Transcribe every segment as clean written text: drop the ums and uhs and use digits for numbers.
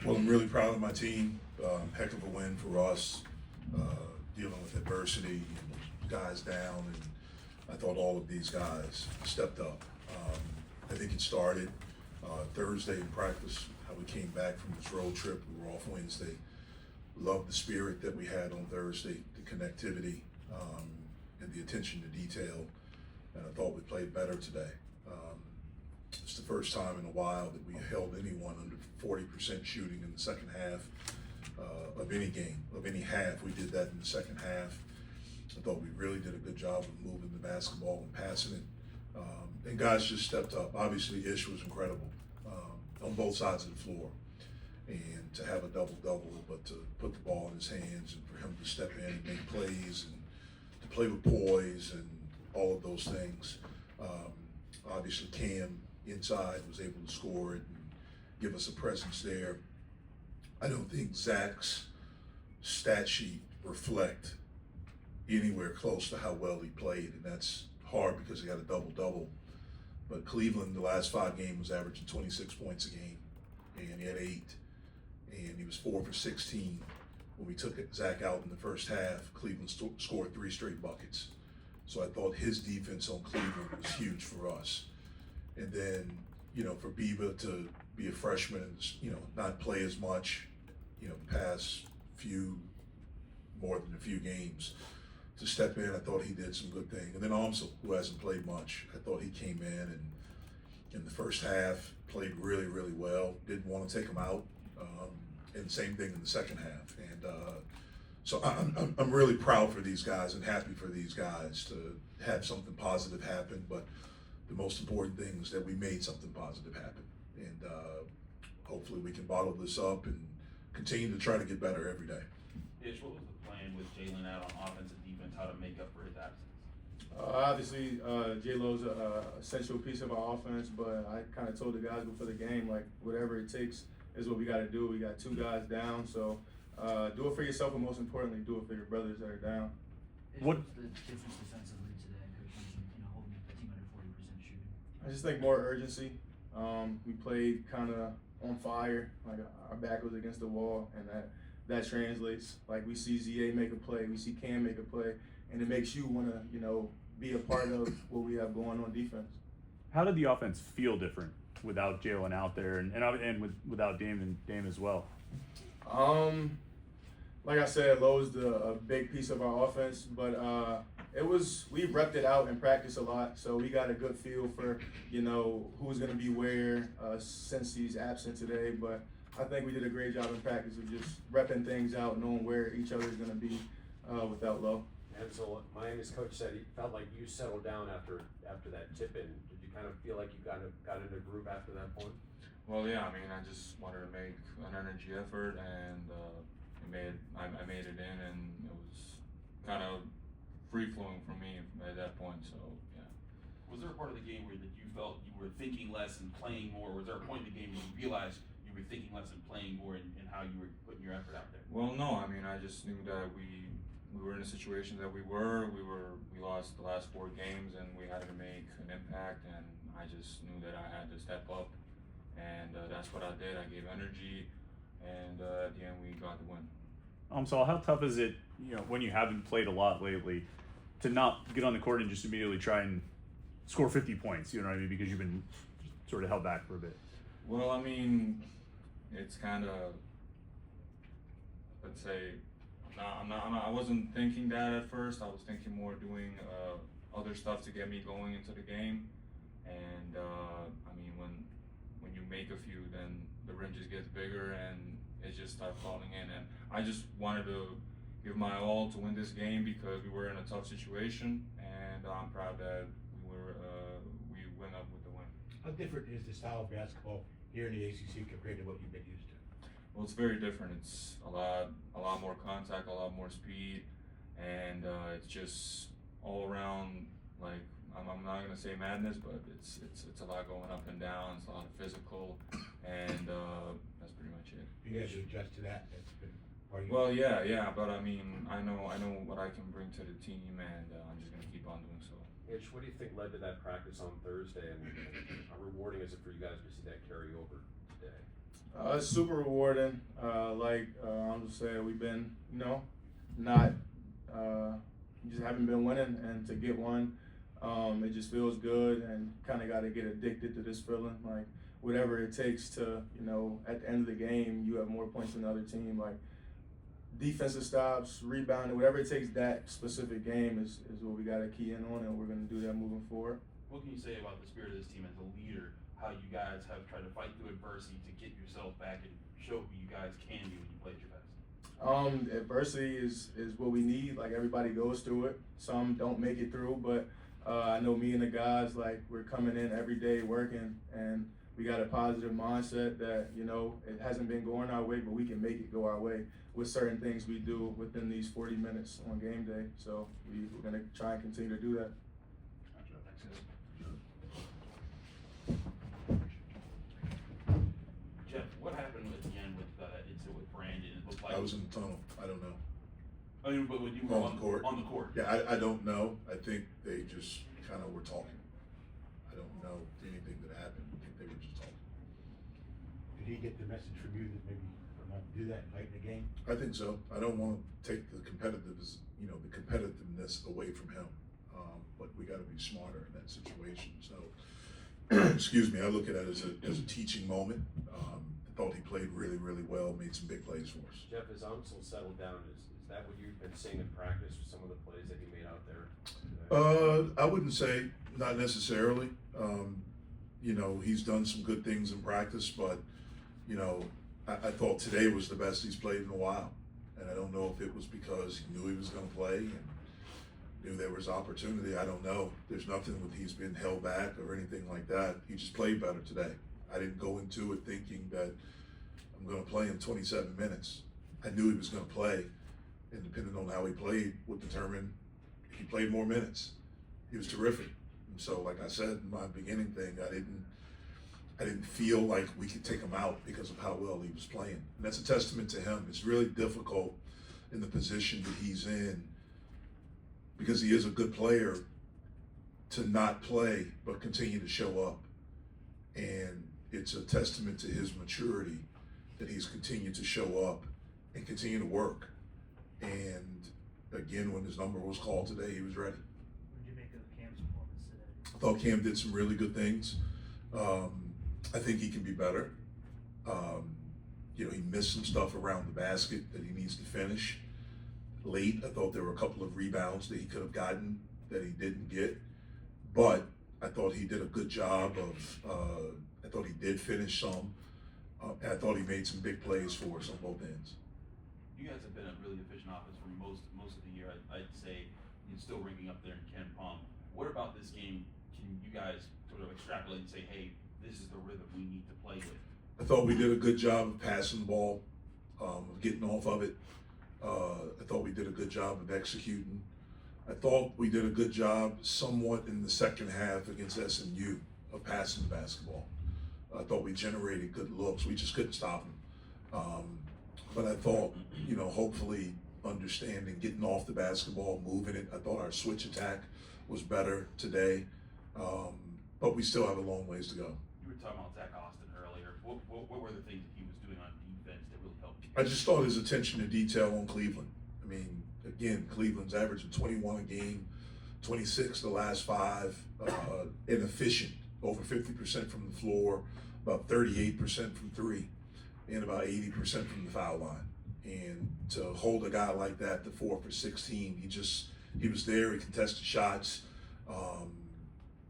Well, I'm really proud of my team. Heck of a win for us, dealing with adversity and guys down, and I thought all of these guys stepped up. I think it started Thursday in practice, how we came back from this road trip. We were off Wednesday. Loved the spirit that we had on Thursday, the connectivity, and the attention to detail, and I thought we played better today. It's the first time in a while that we held anyone under 40% shooting in the second half of any game, of any half. We did that in the second half. I thought we really did a good job of moving the basketball and passing it. And guys just stepped up. Obviously, Ish was incredible on both sides of the floor. And to have a double-double, but to put the ball in his hands and for him to step in and make plays and to play with poise and all of those things. Obviously, Cam inside was able to score it and give us a presence there. I don't think Zach's stat sheet reflect anywhere close to how well he played, and that's hard because he got a double-double. But Cleveland, the last 5 games, was averaging 26 points a game, and he had 8, and he was 4 for 16. When we took Zach out in the first half, Cleveland scored 3 straight buckets. So I thought his defense on Cleveland was huge for us. And then, for Biba to be a freshman and, not play as much, past more than a few games, to step in, I thought he did some good things. And then Amsel, who hasn't played much, I thought he came in and in the first half played really, really well. Didn't want to take him out. And same thing in the second half. And so I'm really proud for these guys and happy for these guys to have something positive happen. But the most important thing is that we made something positive happen. And hopefully we can bottle this up and continue to try to get better every day. Ish, what was the plan with Jalen out on offense and defense, how to make up for his absence? Obviously, J-Lo's an essential piece of our offense, but I kind of told the guys before the game, like, whatever it takes is what we got to do. We got 2 guys down, so do it for yourself, but most importantly, do it for your brothers that are down. What was the difference defensively today, Coach, holding the team under 40% shooting? I just think more urgency. We played kind of on fire, like our back was against the wall, and that translates. Like, we see ZA make a play, we see Cam make a play, and it makes you want to, be a part of what we have going on defense. How did the offense feel different without Jalen out there and without Dame as well? Like I said, Lowe's a big piece of our offense, but we repped it out in practice a lot, so we got a good feel for who's going to be where since he's absent today. But I think we did a great job in practice of just repping things out, knowing where each other's going to be without Lowe. And so Miami's coach said he felt like you settled down after that tip-in. Did you kind of feel like you got into a groove after that point? Well, yeah. I mean, I just wanted to make an energy effort, and I made it in, and it was kind of free flowing for me at that point. So yeah. Was there a part of the game where that you felt you were thinking less and playing more? Was there a point in the game where you realized you were thinking less and playing more, in how you were putting your effort out there? Well, no. I mean, I just knew that we were in a situation that we lost the last 4 games, and we had to make an impact, and I just knew that I had to step up, and that's what I did. I gave energy, and at the end we got the win. So how tough is it, when you haven't played a lot lately, to not get on the court and just immediately try and score 50 points, you know what I mean, because you've been sort of held back for a bit? Well, I mean, it's kind of, let's say, I wasn't thinking that at first. I was thinking more doing other stuff to get me going into the game. And I mean, when you make a few, then the rim just gets bigger and it just starts falling in. And I just wanted to give my all to win this game because we were in a tough situation, and I'm proud that we went up with the win. How different is the style of basketball here in the ACC compared to what you've been used to? Well, it's very different. It's a lot more contact, a lot more speed, and it's just all around. Like, I'm not gonna say madness, but it's a lot going up and down. It's a lot of physical, and that's pretty much it. You guys adjust to that. That's been part of your. Well, yeah, but I mean, I know what I can bring to the team, and I'm just gonna keep on doing so. Ish, what do you think led to that practice on Thursday, and how rewarding is it for you guys to see that carry over today? It's super rewarding. I'm just saying, we've been, not, just haven't been winning, and to get one, it just feels good, and kind of got to get addicted to this feeling. Like, whatever it takes to, at the end of the game, you have more points than the other team. Like, defensive stops, rebounding, whatever it takes that specific game is what we got to key in on, and we're going to do that moving forward. What can you say about the spirit of this team as a leader? How you guys have tried to fight through adversity to get yourself back and show who you guys can be when you play at your best? Adversity is what we need. Like, everybody goes through it. Some don't make it through, but I know me and the guys, like, we're coming in every day working, and we got a positive mindset that, it hasn't been going our way, but we can make it go our way with certain things we do within these 40 minutes on game day. So we're going to try and continue to do that. Jeff, what happened at the end with with Brandon? It looked like I was in the tunnel. I don't know. I mean, but when you were On the court. On the court. Yeah, I don't know. I think they just kind of were talking. I don't know anything that happened. I think they were just talking. Did he get the message from you that maybe we're not to do that late in the game? I think so. I don't want to take the competitiveness away from him. But we got to be smarter in that situation. So, excuse me, I look at it as a teaching moment. I thought he played really, really well, made some big plays for us. Jeff, as Amsel settled down, is that what you've been seeing in practice with some of the plays that he made out there today? I wouldn't say not necessarily. He's done some good things in practice, but I thought today was the best he's played in a while. And I don't know if it was because he knew he was going to play and knew there was opportunity. I don't know. There's nothing with he's been held back or anything like that. He just played better today. I didn't go into it thinking that I'm going to play in 27 minutes. I knew he was going to play, and depending on how he played would determine if he played more minutes. He was terrific. And so, like I said in my beginning thing, I didn't feel like we could take him out because of how well he was playing. And that's a testament to him. It's really difficult in the position that he's in, because he is a good player, to not play but continue to show up. And it's a testament to his maturity that he's continued to show up and continue to work. And again, when his number was called today, he was ready. What did you make of Cam's performance today? I thought Cam did some really good things. I think he can be better. He missed some stuff around the basket that he needs to finish. Late, I thought there were a couple of rebounds that he could have gotten that he didn't get. But I thought he did a good job of, I thought he did finish some. And I thought he made some big plays for us on both ends. You guys have been a really efficient offense for most of the year. I'd say you're still ranking up there in Ken Palm. What about this game can you guys sort of extrapolate and say, hey, this is the rhythm we need to play with? I thought we did a good job of passing the ball, of getting off of it. I thought we did a good job of executing. I thought we did a good job somewhat in the second half against SMU of passing the basketball. I thought we generated good looks. We just couldn't stop them. But I thought, hopefully understanding, getting off the basketball, moving it. I thought our switch attack was better today. But we still have a long ways to go. You were talking about Zach Austin earlier. What were the things that he was doing on defense that really helped you? I just thought his attention to detail on Cleveland. I mean, again, Cleveland's averaging 21 a game, 26 the last 5, inefficient, over 50% from the floor, about 38% from 3, and about 80% from the foul line. And to hold a guy like that to 4 for 16, he was there, he contested shots.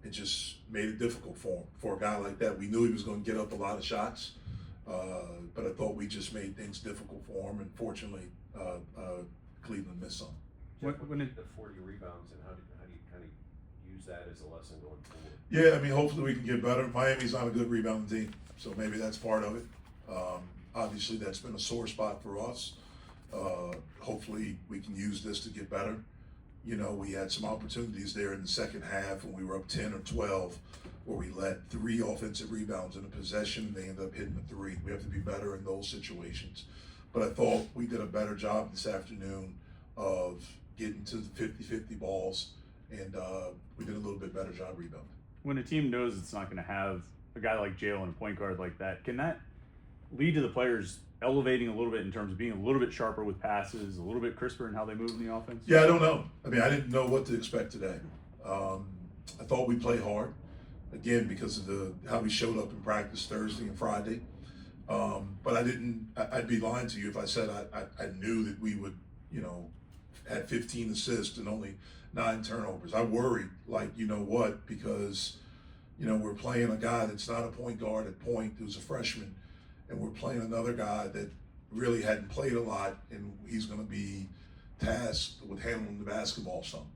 It just made it difficult for him. For a guy like that, we knew he was going to get up a lot of shots, but I thought we just made things difficult for him, and fortunately, Cleveland missed some. Jeff, when the 40 rebounds, and how do you kind of use that as a lesson going forward? Yeah, I mean, hopefully we can get better. Miami's not a good rebounding team, so maybe that's part of it. Obviously, that's been a sore spot for us. Hopefully we can use this to get better. We had some opportunities there in the second half when we were up 10 or 12 where we let 3 offensive rebounds in a possession. They ended up hitting the 3. We have to be better in those situations. But I thought we did a better job this afternoon of getting to the 50-50 balls, and we did a little bit better job rebounding. When a team knows it's not going to have a guy like Jalen, a point guard like that, can that lead to the players elevating a little bit in terms of being a little bit sharper with passes, a little bit crisper in how they move in the offense? Yeah, I don't know. I mean, I didn't know what to expect today. I thought we played hard, again, because of how we showed up in practice Thursday and Friday. But I'd be lying to you if I said I knew that we would, had 15 assists and only 9 turnovers. I worried, because, we're playing a guy that's not a point guard at point, who's a freshman, and we're playing another guy that really hadn't played a lot, and he's going to be tasked with handling the basketball some.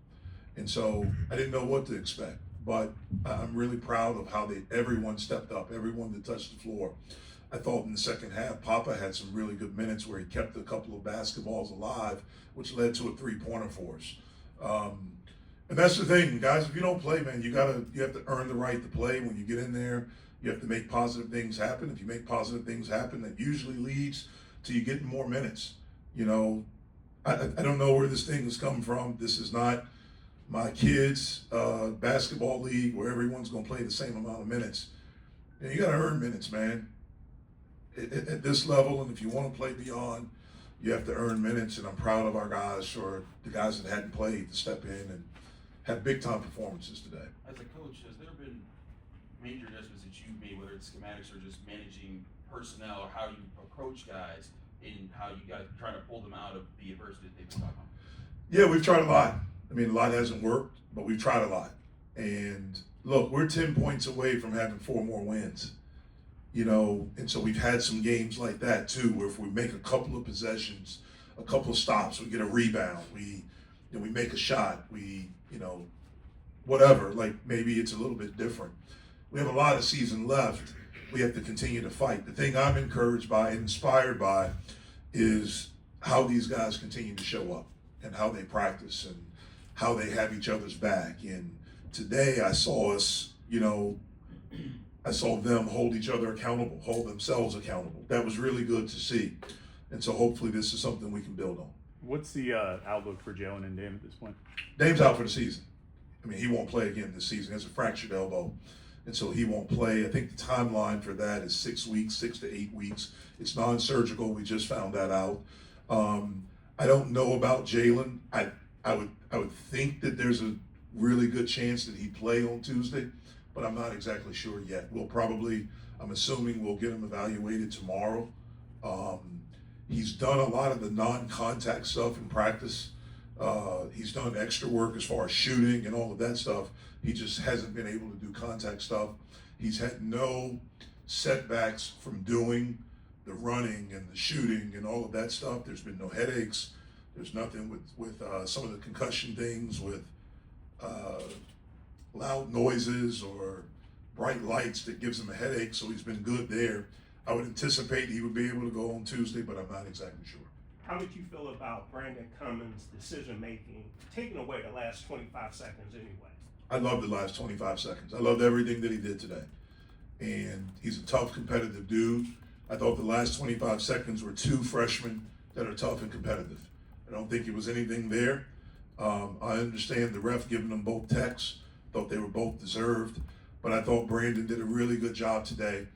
And so I didn't know what to expect, but I'm really proud of how everyone stepped up, everyone that touched the floor. I thought in the second half, Papa had some really good minutes where he kept a couple of basketballs alive, which led to a 3-pointer for us. And that's the thing, guys. If you don't play, man, you have to earn the right to play. When you get in there, you have to make positive things happen. If you make positive things happen, that usually leads to you getting more minutes. I don't know where this thing has come from. This is not my kids' basketball league where everyone's going to play the same amount of minutes. You got to earn minutes, man. At this level, and if you want to play beyond, you have to earn minutes, and I'm proud of our guys, or the guys that hadn't played, to step in and have big-time performances today. As a coach, has there been major adjustments that you've made, whether it's schematics or just managing personnel, or how you approach guys, and how you guys are trying to pull them out of the adversity that they've been talking about? Yeah, we've tried a lot. I mean, a lot hasn't worked, but we've tried a lot. And look, we're 10 points away from having 4 more wins. And so we've had some games like that too, where if we make a couple of possessions, a couple of stops, we get a rebound, we make a shot, whatever, like maybe it's a little bit different. We have a lot of season left. We have to continue to fight. The thing I'm encouraged by and inspired by is how these guys continue to show up and how they practice and how they have each other's back. And today I saw us, I saw them hold each other accountable, hold themselves accountable. That was really good to see. And so hopefully this is something we can build on. What's the outlook for Jalen and Dame at this point? Dame's out for the season. I mean, he won't play again this season. He has a fractured elbow. And so he won't play. I think the timeline for that is 6 weeks, 6 to 8 weeks. It's non-surgical. We just found that out. I don't know about Jalen. I would think that there's a really good chance that he'd play on Tuesday, but I'm not exactly sure yet. I'm assuming we'll get him evaluated tomorrow. He's done a lot of the non-contact stuff in practice. He's done extra work as far as shooting and all of that stuff. He just hasn't been able to do contact stuff. He's had no setbacks from doing the running and the shooting and all of that stuff. There's been no headaches. There's nothing with some of the concussion things with loud noises or bright lights that gives him a headache, so he's been good there. I would anticipate he would be able to go on Tuesday, but I'm not exactly sure. How did you feel about Brandon Cummins' decision-making, taking away the last 25 seconds anyway? I loved the last 25 seconds. I loved everything that he did today. And he's a tough, competitive dude. I thought the last 25 seconds were 2 freshmen that are tough and competitive. I don't think it was anything there. I understand the ref giving them both techs. Thought they were both deserved. But I thought Brandon did a really good job today.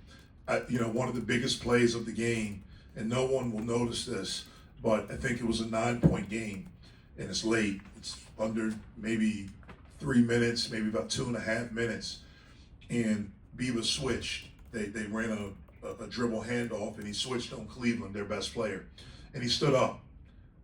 One of the biggest plays of the game, and no one will notice this, but I think it was a 9-point game, and it's late. It's under maybe 3 minutes, maybe about 2.5 minutes, and Biba switched. They ran a dribble handoff, and he switched on Cleveland, their best player, and he stood up.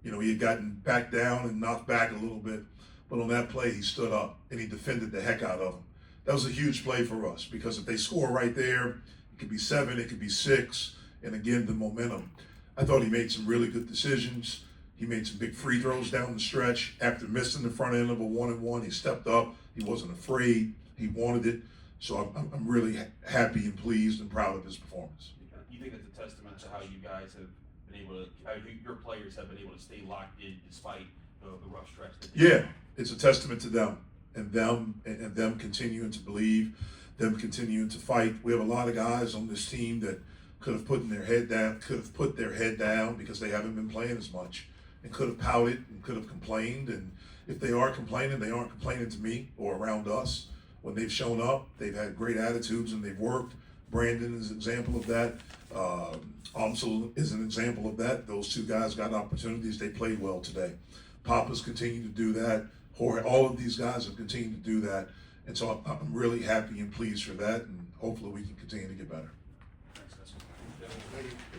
He had gotten back down and knocked back a little bit, but on that play, he stood up, and he defended the heck out of him. That was a huge play for us, because if they score right there, it could be 7, it could be 6, and again, the momentum. I thought he made some really good decisions. He made some big free throws down the stretch. After missing the front end of a 1-and-1, he stepped up. He wasn't afraid. He wanted it. So I'm really happy and pleased and proud of his performance. You think that's a testament to how you guys have been able to, how your players have been able to stay locked in despite the rough stretch? Yeah, it's a testament to them and them continuing to believe, them continuing to fight. We have a lot of guys on this team that could have put their head down because they haven't been playing as much, and could have pouted and could have complained. And if they are complaining, they aren't complaining to me or around us. When they've shown up, they've had great attitudes and they've worked. Brandon is an example of that. Amsel is an example of that. Those two guys got opportunities. They played well today. Papa's continued to do that. Jorge, all of these guys have continued to do that. And so I'm really happy and pleased for that. And hopefully we can continue to get better. Thank you.